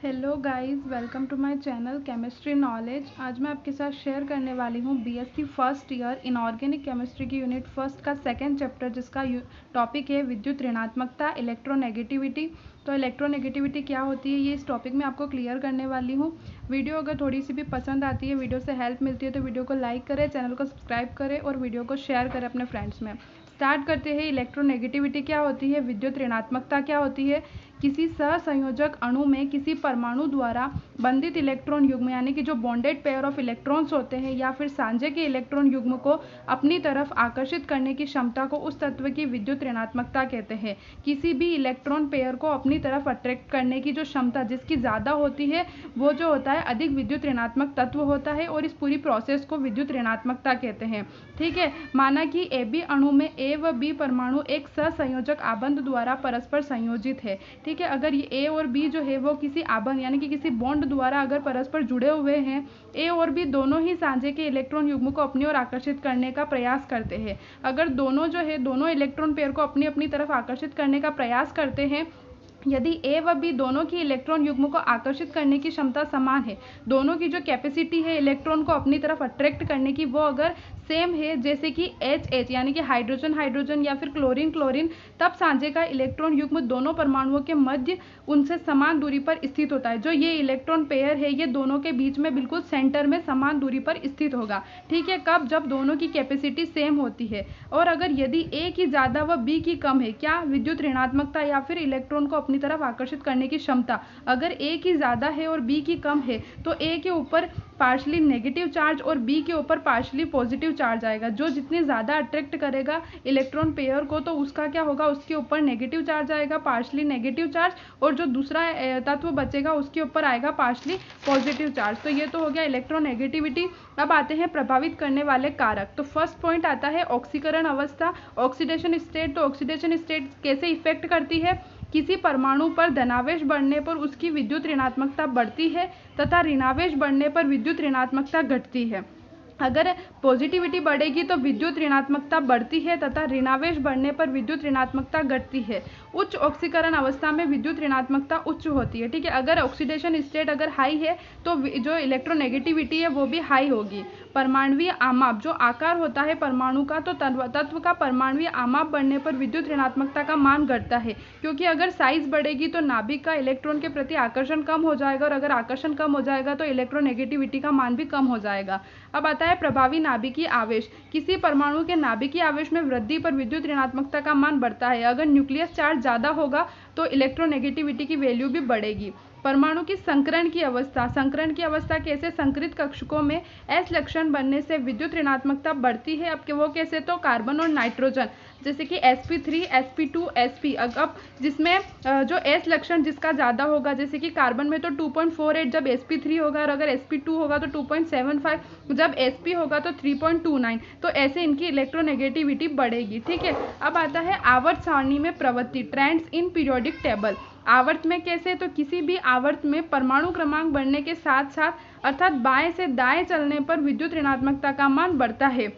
Hello guys, welcome to my channel chemistry knowledge. आज मैं आपके साथ शेयर करने वाली हूँ BSc first year inorganic chemistry की यूनिट फर्स्ट का सेकंड चैप्टर, जिसका टॉपिक है विद्युत ऋणात्मकता, इलेक्ट्रोनेगेटिविटी। तो इलेक्ट्रोनेगेटिविटी क्या होती है, ये इस टॉपिक में आपको क्लियर करने वाली हूँ। वीडियो अगर थोड़ी सी भी पसंद आती है, वीडियो से हेल्प मिलती है, तो वीडियो को लाइक करें, चैनल को सब्सक्राइब करें और वीडियो को शेयर करें अपने फ्रेंड्स में। स्टार्ट करते हैं। इलेक्ट्रोनेगेटिविटी क्या होती है, विद्युत ऋणात्मकता क्या होती है। किसी सहसंयोजक अणु में किसी परमाणु द्वारा बंधित इलेक्ट्रॉन युग्म यानी कि जो बॉन्डेड पेयर ऑफ इलेक्ट्रॉन्स होते हैं या फिर सांझे के इलेक्ट्रॉन युग्म को अपनी तरफ आकर्षित करने की क्षमता को उस तत्व की विद्युत ऋणात्मकता कहते हैं। किसी भी इलेक्ट्रॉन पेयर को अपनी तरफ अट्रैक्ट करने की जो क्षमता जिसकी ज़्यादा होती है वो जो होता है अधिक विद्युत ऋणात्मक तत्व होता है, और इस पूरी प्रोसेस को विद्युत ऋणात्मकता कहते हैं। ठीक है। माना कि ए बी अणु में ए व बी परमाणु एक सहसंयोजक आबंध द्वारा परस्पर संयोजित है। ठीक है। अगर ये ए और बी जो है वो किसी आबंध यानी कि किसी बॉन्ड द्वारा अगर परस्पर जुड़े हुए हैं, ए और बी दोनों ही सांझे के इलेक्ट्रॉन युग्म को अपनी ओर आकर्षित करने का प्रयास करते हैं। अगर दोनों जो है दोनों इलेक्ट्रॉन पेयर को अपनी अपनी तरफ आकर्षित करने का प्रयास करते हैं, यदि ए व बी दोनों की इलेक्ट्रॉन युग्म को आकर्षित करने की क्षमता समान है, दोनों की जो कैपेसिटी है इलेक्ट्रॉन को अपनी तरफ अट्रैक्ट करने की वो अगर सेम है, जैसे कि एच यानी कि हाइड्रोजन हाइड्रोजन या फिर क्लोरीन क्लोरीन, तब सांझे का इलेक्ट्रॉन युग्म दोनों परमाणुओं के मध्य उनसे समान दूरी पर स्थित होता है। जो ये इलेक्ट्रॉन पेयर है ये दोनों के बीच में बिल्कुल सेंटर में समान दूरी पर स्थित होगा। ठीक है। कब? जब दोनों की कैपेसिटी सेम होती है। और अगर यदि ए की ज़्यादा व बी की कम है, क्या? विद्युत ऋणात्मकता या फिर इलेक्ट्रॉन को अपनी तरफ आकर्षित करने की क्षमता। अगर ए की ज़्यादा है और बी की कम है तो ए के ऊपर पार्शली नेगेटिव चार्ज और बी के ऊपर पार्शली पॉजिटिव चार्ज आएगा। जो जितनी ज़्यादा अट्रैक्ट करेगा इलेक्ट्रॉन पेयर को तो उसका क्या होगा, उसके ऊपर नेगेटिव चार्ज आएगा, पार्शली नेगेटिव चार्ज, और जो दूसरा तत्व बचेगा उसके ऊपर आएगा पार्शली पॉजिटिव चार्ज। तो ये तो हो गया इलेक्ट्रोनेगेटिविटी। अब आते हैं प्रभावित करने वाले कारक। तो फर्स्ट पॉइंट आता है ऑक्सीकरण अवस्था, ऑक्सीडेशन स्टेट। तो ऑक्सीडेशन स्टेट कैसे इफेक्ट करती है? किसी परमाणु पर धनावेश बढ़ने पर उसकी विद्युत ऋणात्मकता बढ़ती है तथा ऋणावेश बढ़ने पर विद्युत ऋणात्मकता घटती है। अगर पॉजिटिविटी बढ़ेगी तो विद्युत ऋणात्मकता बढ़ती है तथा ऋणावेश बढ़ने पर विद्युत ऋणात्मकता घटती है। उच्च ऑक्सीकरण अवस्था में विद्युत ऋणात्मकता उच्च होती है। ठीक है। अगर ऑक्सीडेशन स्टेट अगर हाई है तो जो इलेक्ट्रोनेगेटिविटी है वो भी हाई होगी। परमाणुवीय आमाप, जो आकार होता है परमाणु का, तो तत्व का परमाणुवीय आमाप बढ़ने पर विद्युत ऋणात्मकता का मान घटता है, क्योंकि अगर साइज बढ़ेगी तो नाभिक का इलेक्ट्रॉन के प्रति आकर्षण कम हो जाएगा, और अगर आकर्षण कम हो जाएगा तो इलेक्ट्रोनेगेटिविटी का मान भी कम हो जाएगा। अब आता है प्रभावी नाभिकीय आवेश। किसी परमाणु के नाभिकीय आवेश में वृद्धि पर विद्युत ऋणात्मकता का मान बढ़ता है। अगर न्यूक्लियस चार्ज ज़्यादा होगा तो इलेक्ट्रोनेगेटिविटी की वैल्यू भी बढ़ेगी। परमाणु की संकरण की अवस्था। संकरण की अवस्था कैसे? संकरित कक्षकों में एस लक्षण बनने से विद्युत ऋणात्मकता बढ़ती है। अब वो कैसे? तो कार्बन और नाइट्रोजन, जैसे कि sp3 sp2 sp। अब जिसमें जो एस लक्षण जिसका ज़्यादा होगा, जैसे कि कार्बन में तो 2.48 जब sp3 होगा, और अगर sp2 होगा तो 2.75, जब sp होगा तो 3.29। तो ऐसे इनकी इलेक्ट्रोनेगेटिविटी बढ़ेगी। ठीक है। अब आता है आवर्त सारणी में प्रवृत्ति, ट्रेंड्स इन पीरियोडिक टेबल। आवर्त में कैसे? तो किसी भी आवर्त में परमाणु क्रमांक बढ़ने के साथ साथ अर्थात बाएं से दाएं चलने पर विद्युत ऋणात्मकता का मान बढ़ता है।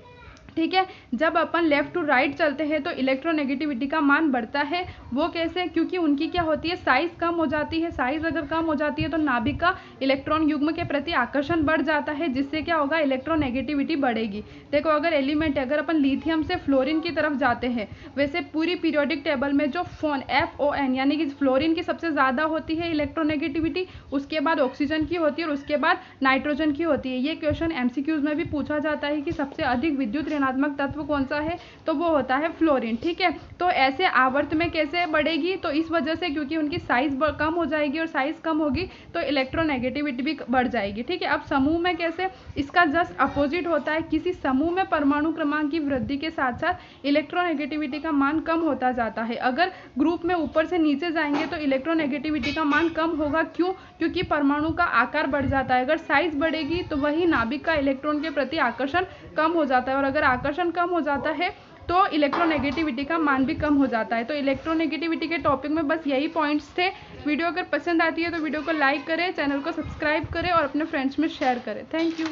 ठीक है। जब अपन लेफ्ट टू राइट चलते हैं तो इलेक्ट्रोनेगेटिविटी का मान बढ़ता है। वो कैसे? क्योंकि उनकी क्या होती है, साइज कम हो जाती है। साइज अगर कम हो जाती है तो नाभिक का इलेक्ट्रॉन युग्म के प्रति आकर्षण बढ़ जाता है, जिससे क्या होगा, इलेक्ट्रोनेगेटिविटी बढ़ेगी। देखो, अगर एलिमेंट है, अगर अपन लिथियम से फ्लोरीन की तरफ जाते हैं, वैसे पूरी पीरियोडिक टेबल में जो FON यानी कि फ्लोरीन की सबसे ज़्यादा होती है इलेक्ट्रोनेगेटिविटी, उसके बाद ऑक्सीजन की होती है और उसके बाद नाइट्रोजन की होती है। ये क्वेश्चन MCQs में भी पूछा जाता है कि सबसे अधिक विद्युत ऋणात्मक तत्व कौन सा है, तो वो होता है फ्लोरीन। ठीक है। तो ऐसे आवर्त में कैसे बढ़ेगी? तो इस वजह से, क्योंकि उनकी साइज कम हो जाएगी, और साइज कम होगी तो इलेक्ट्रोनेगेटिविटी भी बढ़ जाएगी। ठीक है। अब समूह में कैसे? इसका जस्ट अपोजिट होता है। किसी समूह में परमाणु क्रमांक की वृद्धि के साथ साथ इलेक्ट्रोनेगेटिविटी का मान कम होता जाता है। अगर ग्रुप में ऊपर से नीचे जाएंगे तो इलेक्ट्रोनेगेटिविटी का मान कम होगा। क्यों? क्योंकि परमाणु का आकार बढ़ जाता है। अगर साइज बढ़ेगी तो वही नाभिक का इलेक्ट्रॉन के प्रति आकर्षण कम हो जाता है, और अगर आकर्षण कम हो जाता है तो इलेक्ट्रोनेगेटिविटी का मान भी कम हो जाता है। तो इलेक्ट्रोनेगेटिविटी के टॉपिक में बस यही पॉइंट्स थे। वीडियो अगर पसंद आती है तो वीडियो को लाइक करें, चैनल को सब्सक्राइब करें और अपने फ्रेंड्स में शेयर करें। Thank you.